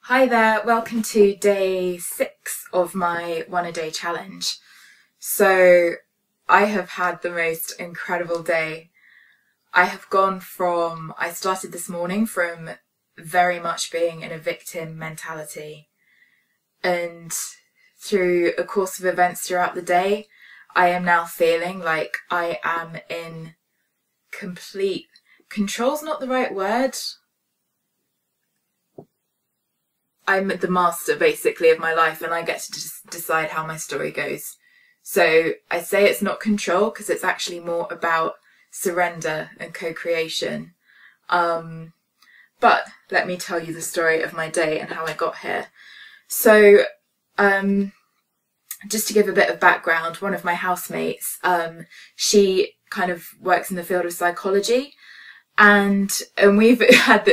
Hi there, welcome to day 6 of my 1-a-day challenge. So I have had the most incredible day. I started this morning from very much being in a victim mentality, and through a course of events throughout the day, I am now feeling like I am in complete control's not the right word. I'm the master, basically, of my life, and I get to just decide how my story goes. So I say it's not control because it's actually more about surrender and co-creation. But let me tell you the story of my day and how I got here. So just to give a bit of background, one of my housemates, she kind of works in the field of psychology. And we've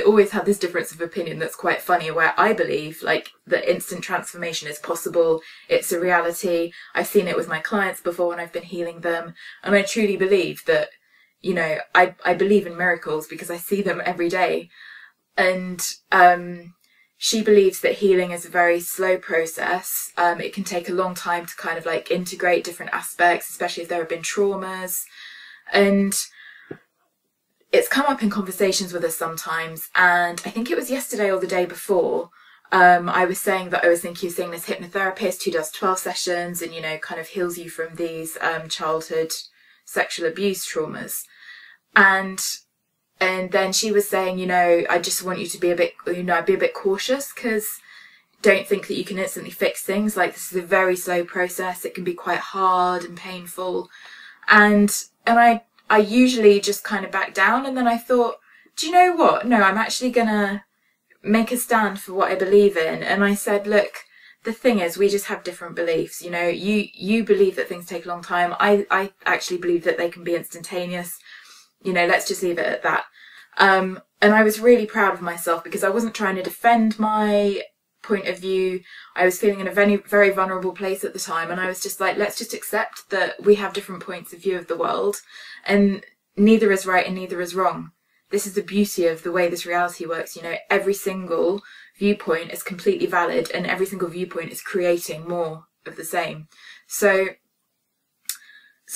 always had this difference of opinion that's quite funny, where I believe like that instant transformation is possible. It's a reality. I've seen it with my clients before when I've been healing them. And I truly believe that, you know, I believe in miracles because I see them every day. And she believes that healing is a very slow process. It can take a long time to kind of like integrate different aspects, especially if there have been traumas. And it's come up in conversations with us sometimes, and I think it was yesterday or the day before, I was saying that I was thinking of seeing this hypnotherapist who does 12 sessions and, you know, kind of heals you from these childhood sexual abuse traumas. And then she was saying, you know, I just want you to be a bit cautious, because don't think that you can instantly fix things. Like, this is a very slow process. It can be quite hard and painful. And I usually just kind of back down, and then I thought, do you know what? No, I'm actually gonna make a stand for what I believe in. And I said, look, the thing is, we just have different beliefs. You know, you believe that things take a long time. I actually believe that they can be instantaneous. You know, let's just leave it at that. And I was really proud of myself because I wasn't trying to defend my point of view. I was feeling in a very, very vulnerable place at the time, and I was just like, let's just accept that we have different points of view of the world, and neither is right and neither is wrong. This is the beauty of the way this reality works. You know, every single viewpoint is completely valid, and every single viewpoint is creating more of the same. So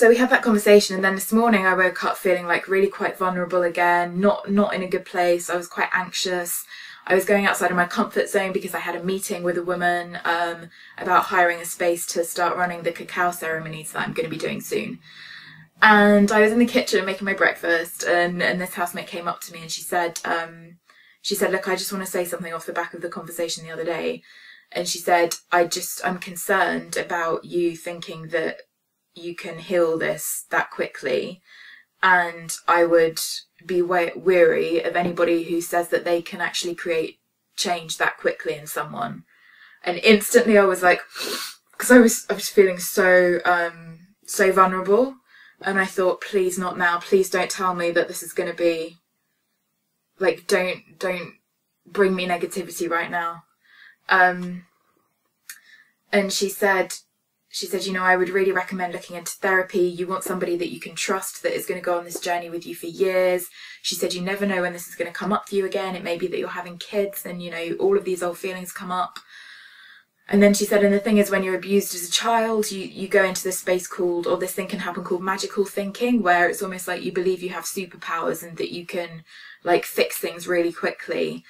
we had that conversation, and then this morning I woke up feeling like really quite vulnerable again, not in a good place. I was quite anxious. I was going outside of my comfort zone because I had a meeting with a woman about hiring a space to start running the cacao ceremonies that I'm going to be doing soon. And I was in the kitchen making my breakfast, and this housemate came up to me and she said, look, I just want to say something off the back of the conversation the other day. And she said, I'm concerned about you thinking that you can heal this that quickly. And I would be weary of anybody who says that they can actually create change that quickly in someone. And instantly I was like, because I was feeling so vulnerable, and I thought, please not now. Please don't tell me that this is going to be like, don't bring me negativity right now. And she said, you know, I would really recommend looking into therapy. You want somebody that you can trust, that is going to go on this journey with you for years. She said, you never know when this is going to come up for you again. It may be that you're having kids and, you know, all of these old feelings come up. And then she said, and the thing is, when you're abused as a child, you go into this space called, or this thing can happen called magical thinking, where it's almost like you believe you have superpowers and that you can like fix things really quickly.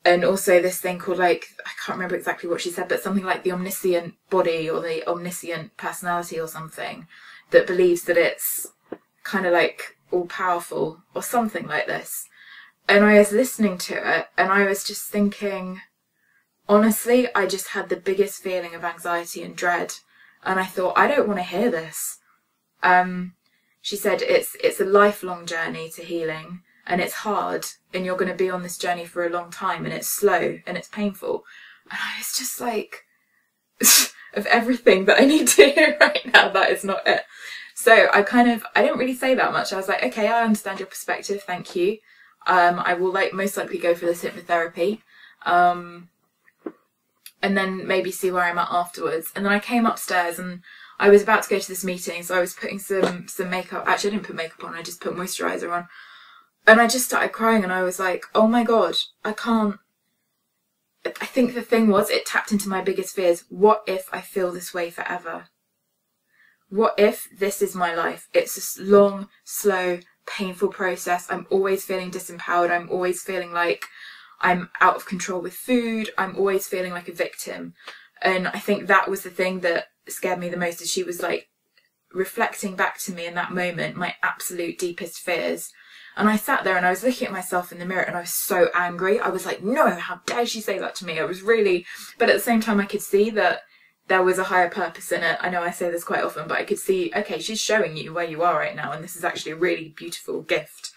And also this thing called, like, I can't remember exactly what she said, but something like the omniscient body or the omniscient personality or something, that believes that it's kind of like all powerful or something like this. And I was listening to it and I was just thinking, honestly, I just had the biggest feeling of anxiety and dread. And I thought, I don't want to hear this. She said, it's a lifelong journey to healing. And it's hard, and you're going to be on this journey for a long time, and it's slow and it's painful. And I was just like, of everything that I need to hear right now, that is not it. So I didn't really say that much. I was like, okay, I understand your perspective, thank you. I will most likely go for this hypnotherapy, and then maybe see where I'm at afterwards. And then I came upstairs and I was about to go to this meeting, so I was putting some makeup. Actually, I didn't put makeup on, I just put moisturiser on. And I just started crying, and I was like, oh my God, I can't I think the thing was, it tapped into my biggest fears. What if I feel this way forever? What if this is my life? It's a long, slow, painful process. I'm always feeling disempowered. I'm always feeling like I'm out of control with food. I'm always feeling like a victim. And I think that was the thing that scared me the most, is she was like reflecting back to me in that moment, my absolute deepest fears. And I sat there and I was looking at myself in the mirror and I was so angry. I was like, no, how dare she say that to me? I was really, but at the same time I could see that there was a higher purpose in it. I know I say this quite often, but I could see, okay, she's showing you where you are right now, and this is actually a really beautiful gift.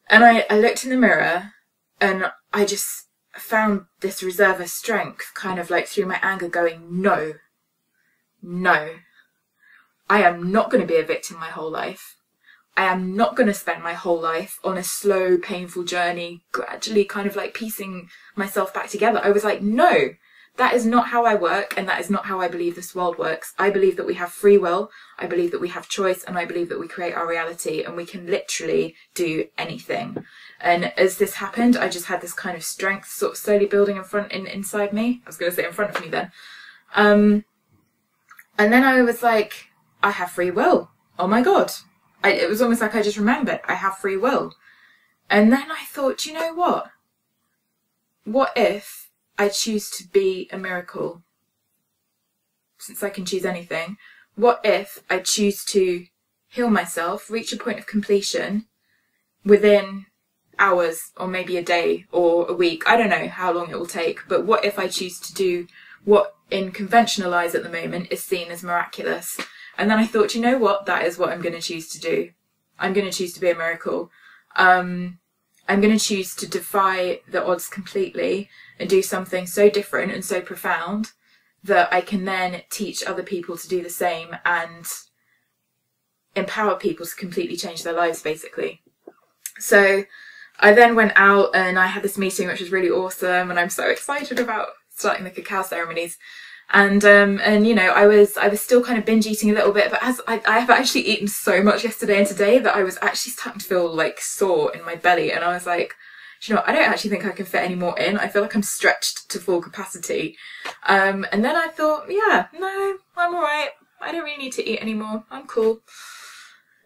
And I looked in the mirror and I just found this reserve of strength, kind of like through my anger, going, no, I am not going to be a victim my whole life. I am not going to spend my whole life on a slow, painful journey, gradually kind of like piecing myself back together. I was like, no, that is not how I work, and that is not how I believe this world works. I believe that we have free will, I believe that we have choice, and I believe that we create our reality, and we can literally do anything. And as this happened, I just had this kind of strength sort of slowly building inside me. I was going to say in front of me then. And then I was like, I have free will. Oh my God. It was almost like I just remembered, I have free will. And then I thought, you know what? What if I choose to be a miracle? Since I can choose anything, what if I choose to heal myself, reach a point of completion within hours or maybe a day or a week? I don't know how long it will take, but what if I choose to do what in conventional eyes at the moment is seen as miraculous? And then I thought, you know what? That is what I'm going to choose to do. I'm going to choose to be a miracle. I'm going to choose to defy the odds completely and do something so different and so profound that I can then teach other people to do the same and empower people to completely change their lives, basically. So I then went out and I had this meeting, which was really awesome, and I'm so excited about starting the cacao ceremonies. And you know, I was still kind of binge eating a little bit, but as I have actually eaten so much yesterday and today that I was actually starting to feel like sore in my belly, and I was like, you know, I don't actually think I can fit any more in. I feel like I'm stretched to full capacity. And then I thought, yeah, no, I'm all right. I don't really need to eat anymore. I'm cool.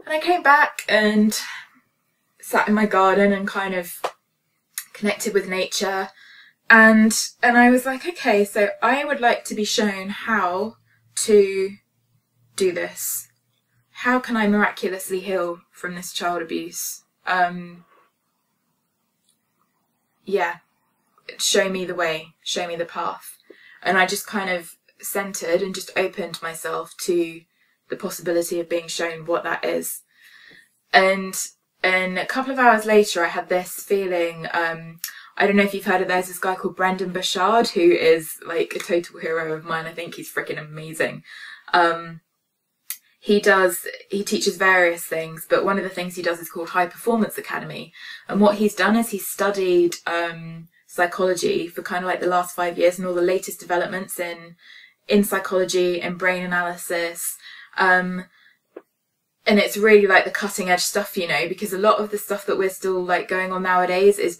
And I came back and sat in my garden and kind of connected with nature. And I was like, okay, so I would like to be shown how to do this. How can I miraculously heal from this child abuse? Yeah, show me the way, show me the path. And I just kind of centered and just opened myself to the possibility of being shown what that is. And a couple of hours later, I had this feeling, I don't know if you've heard of, there's this guy called Brendan Burchard, who is like a total hero of mine. I think he's freaking amazing. He teaches various things, but one of the things he does is called High Performance Academy. And what he's done is he's studied psychology for kind of like the last 5 years and all the latest developments in psychology and brain analysis. And it's really like the cutting edge stuff, you know, because a lot of the stuff that we're still like going on nowadays is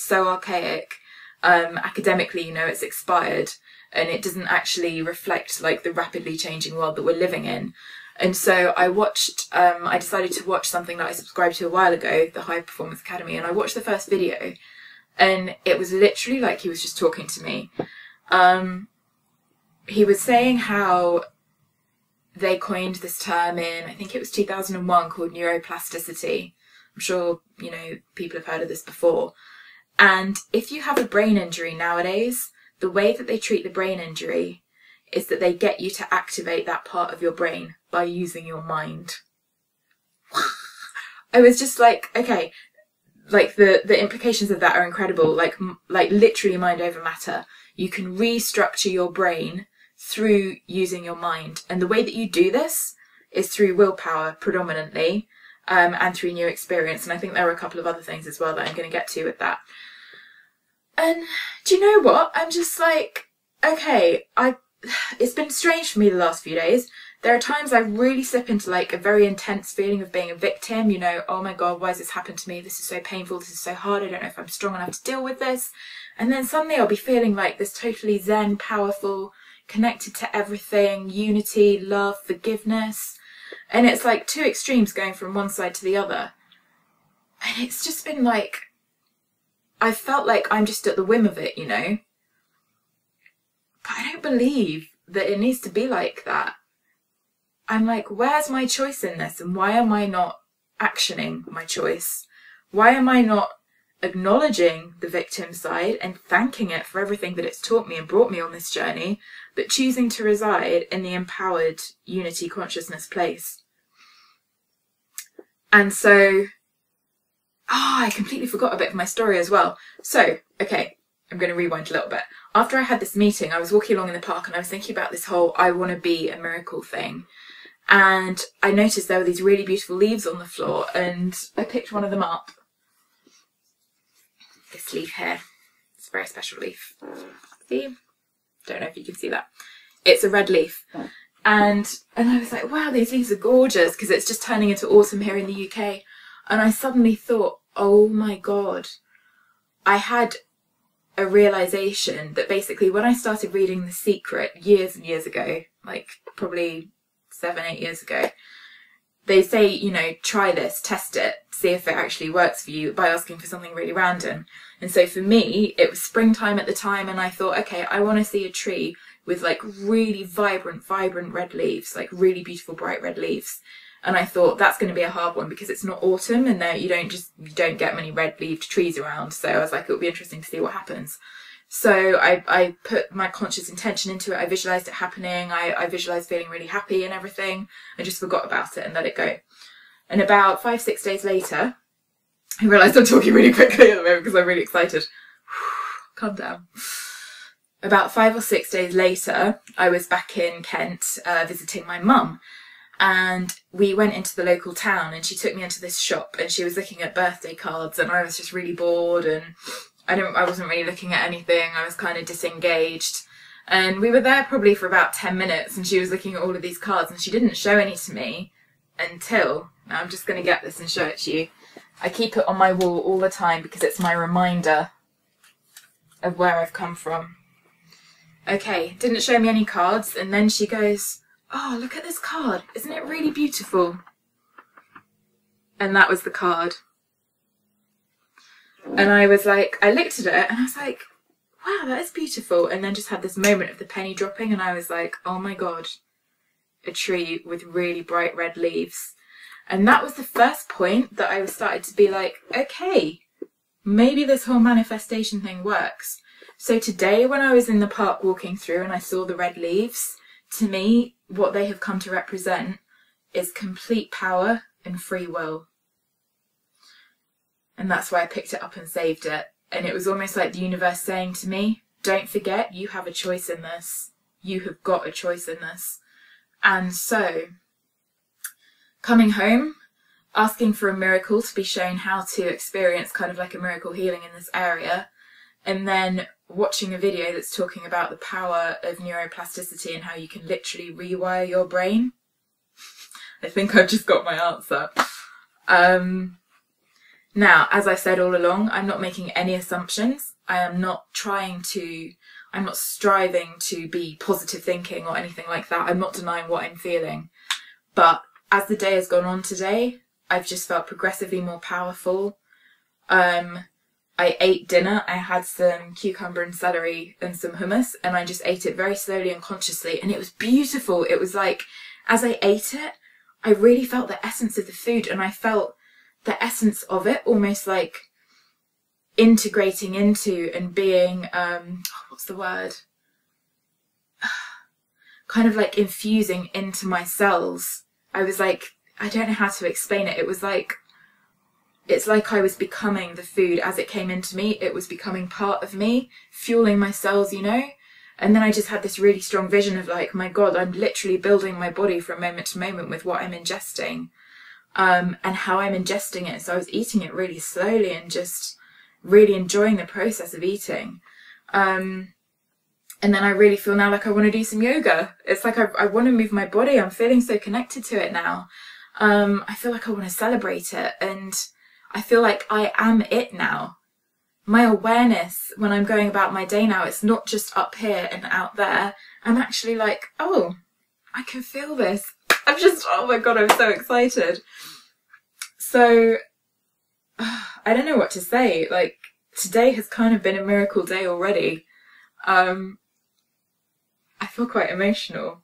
so archaic. Academically, you know, it's expired and it doesn't actually reflect like the rapidly changing world that we're living in. And so I decided to watch something that I subscribed to a while ago, the High Performance Academy, and I watched the first video and it was literally like he was just talking to me. He was saying how they coined this term in, I think it was 2001, called neuroplasticity. I'm sure, you know, people have heard of this before. And if you have a brain injury nowadays, the way that they treat the brain injury is that they get you to activate that part of your brain by using your mind. I was just like, okay, like the implications of that are incredible. Like literally mind over matter. You can restructure your brain through using your mind. And the way that you do this is through willpower predominantly, and through new experience. And I think there are a couple of other things as well that I'm going to get to with that. And do you know what? I'm just like, okay, it's been strange for me the last few days. There are times I really slip into like a very intense feeling of being a victim, you know, oh my God, why has this happened to me? This is so painful, this is so hard, I don't know if I'm strong enough to deal with this. And then suddenly I'll be feeling like this totally zen, powerful, connected to everything, unity, love, forgiveness. And it's like two extremes going from one side to the other. And it's just been like, I felt like I'm just at the whim of it, you know. But I don't believe that it needs to be like that. I'm like, where's my choice in this? And why am I not actioning my choice? Why am I not acknowledging the victim side and thanking it for everything that it's taught me and brought me on this journey, but choosing to reside in the empowered unity consciousness place? And so, I completely forgot a bit of my story as well. So, okay, I'm going to rewind a little bit. After I had this meeting, I was walking along in the park and I was thinking about this whole I want to be a miracle thing. And I noticed there were these really beautiful leaves on the floor, and I picked one of them up. This leaf here. It's a very special leaf. See? Don't know if you can see that. It's a red leaf. And I was like, wow, these leaves are gorgeous, because it's just turning into autumn here in the UK. And I suddenly thought, oh my God. I had a realization that basically when I started reading The Secret years and years ago, like probably 7-8 years ago, they say, you know, try this, test it, see if it actually works for you by asking for something really random. And so for me, it was springtime at the time, and I thought, okay, I want to see a tree with like really vibrant red leaves, like really beautiful bright red leaves. And I thought that's going to be a hard one because it's not autumn, and there you don't get many red leaved trees around. So I was like, it would be interesting to see what happens. So I put my conscious intention into it. I visualized it happening. I visualized feeling really happy and everything. I just forgot about it and let it go. And about 5-6 days later, I realized I'm talking really quickly at the moment because I'm really excited. Calm down. About 5 or 6 days later, I was back in Kent visiting my mum. And we went into the local town, and she took me into this shop, and she was looking at birthday cards, and I was just really bored, and I wasn't really looking at anything. I was kind of disengaged. And we were there probably for about 10 minutes, and she was looking at all of these cards, and she didn't show any to me until, now I'm just going to get this and show it to you. I keep it on my wall all the time because it's my reminder of where I've come from. Okay, didn't show me any cards, and then she goes, oh, look at this card. Isn't it really beautiful? And that was the card. And I was like, I looked at it and I was like, wow, that is beautiful. And then just had this moment of the penny dropping, and I was like, oh my God, a tree with really bright red leaves. And that was the first point that I started to be like, okay, maybe this whole manifestation thing works. So today when I was in the park walking through and I saw the red leaves, to me, what they have come to represent is complete power and free will. And that's why I picked it up and saved it. And it was almost like the universe saying to me, don't forget, you have a choice in this. You have got a choice in this. And so, coming home, asking for a miracle to be shown how to experience kind of like a miracle healing in this area, and then watching a video that's talking about the power of neuroplasticity and how you can literally rewire your brain. I think I've just got my answer. Now, as I said all along, I'm not making any assumptions. I'm not striving to be positive thinking or anything like that. I'm not denying what I'm feeling. But as the day has gone on today, I've just felt progressively more powerful. I ate dinner. I had some cucumber and celery and some hummus, and I just ate it very slowly and consciously, and it was beautiful. It was like, as I ate it, I really felt the essence of the food, and I felt the essence of it almost like integrating into and being, what's the word? Kind of like infusing into my cells. I was like, I don't know how to explain it. It was like, it's like I was becoming the food as it came into me. It was becoming part of me, fueling my cells, you know? And then I just had this really strong vision of like, my God, I'm literally building my body from moment to moment with what I'm ingesting, and how I'm ingesting it. So I was eating it really slowly and just really enjoying the process of eating. And And then I really feel now like I want to do some yoga. It's like I want to move my body. I'm feeling so connected to it now. I feel like I want to celebrate it, and I feel like I am it now. My awareness when I'm going about my day now, it's not just up here and out there. I'm actually like, oh, I can feel this. I'm just, oh my God, I'm so excited. So I don't know what to say. Like, today has kind of been a miracle day already. I feel quite emotional.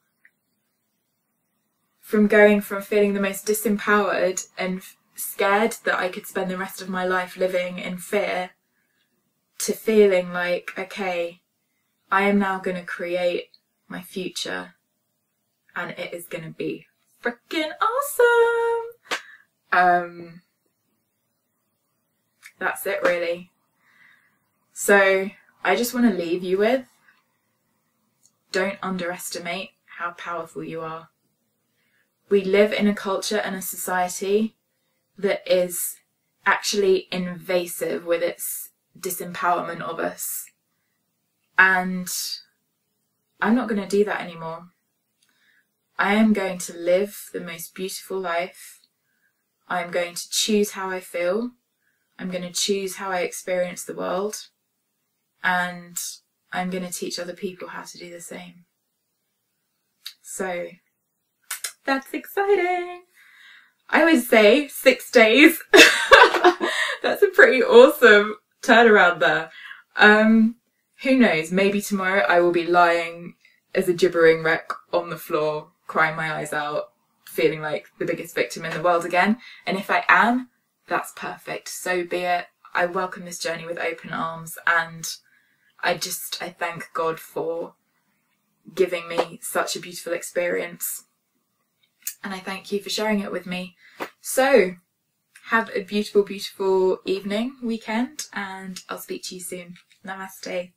From going from feeling the most disempowered and scared that I could spend the rest of my life living in fear, to feeling like, okay, I am now going to create my future and it is going to be freaking awesome. That's it really. So I just want to leave you with, don't underestimate how powerful you are. We live in a culture and a society that is actually invasive with its disempowerment of us. And I'm not going to do that anymore. I am going to live the most beautiful life. I'm going to choose how I feel. I'm going to choose how I experience the world. And I'm going to teach other people how to do the same. So that's exciting. I would say 6 days. That's a pretty awesome turnaround there. Who knows, maybe tomorrow I will be lying as a gibbering wreck on the floor, crying my eyes out, feeling like the biggest victim in the world again. And if I am, that's perfect. So be it. I welcome this journey with open arms, and I thank God for giving me such a beautiful experience. And I thank you for sharing it with me. So have a beautiful, beautiful evening, weekend, and I'll speak to you soon. Namaste.